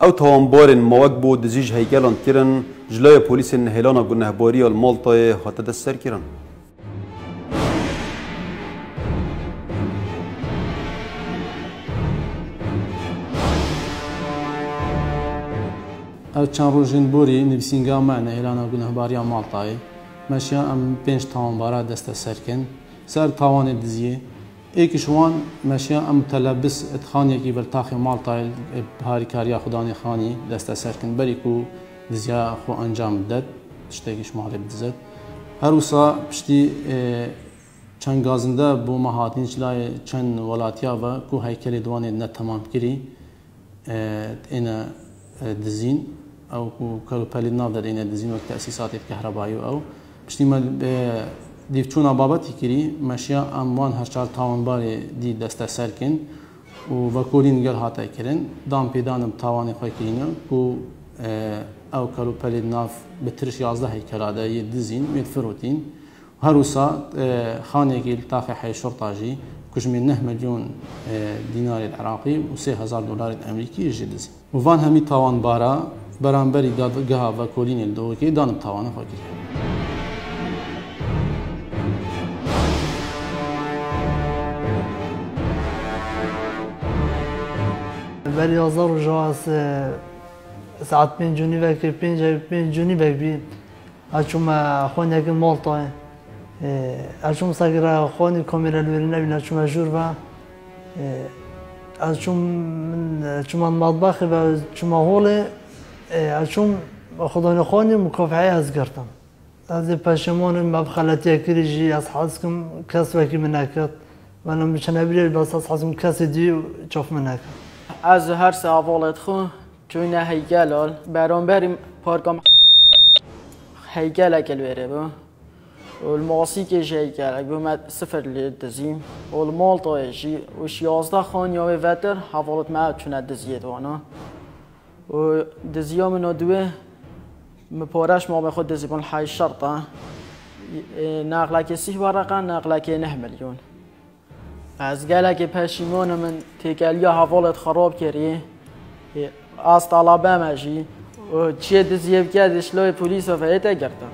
او توانبار مواقبو دزیج هیکلان کرن جلای پلیس نهیلانا گنهباری المالطای هاته دست سر کرن. چند روزین بوری نویسینگا ما نهیلانا گنهباری مالطای ماشیا ام 5 توانبارا دست سر کن سر توان دزیه ایکشوان ماشیا ام متلبس اتخانی کی برتاخ مالطای بهاری کاریا خدانی خانی دست سر کن بریکو دزیا خو انجام داد تشتیگش مالی بدزد هروسا پشتی چند گازنده بو مهاتین چلای چند ولاتیا و کو هیکلی دوانی نه تمام کری اینا دزین او كانوا بالينا بدأنا دزين وقت تأسيسات الكهربائي او بشتي ما ديفتونا بابتي كري ماشيا اموان هرشال تاون باري دي دستا سركن وكولين قال هاتا كرن دام بيدانم تاواني خوي كرينا كو او كانوا بالينا بترش 11 هيكلادا يدزين متفروتين هروسا خانيكي التاخي حي شرطاجي كش من 9 مليون دينار العراقي و$3000 الامريكي يجي دزين وفان همي تاوان بارا برانبری دادگاه و کلین دوکی دانم توانه خواهی. ولی آزار و جواز ساعت 5 جونی وقتی 5 جونی بگی اچوم خونی که مالطای اچوم ساگر خونی کامیرا لوری نبین اچوم جور و اچوم مطبخ و اچوم هوله اچون خدا نخوانی مکافحه از گرتم از پشمان مبخلتی کریجی از حسکم کس وکی منکت و نمیشنبیل بس از حسکم کس دی چاف منکت از هر سه اولاد خو چون هیکلال برانبریم پارکام هیکل اکل بره با والمعصی که هیکل اگه صفر لیدزیم والمال طایشی وش 11 خانیابه وتر حوالت معد چون دزیه دوانا و دزیا منو دوه مپارش ما بخود دزیبون حای شرطه نقله که 30 ورقه نقله که 9 میلیون از گله که پشیمان من تکلیا حوالت خراب کردی از طلبه مجی و چه دزیب کردش لای پلیس و فایده گرفتم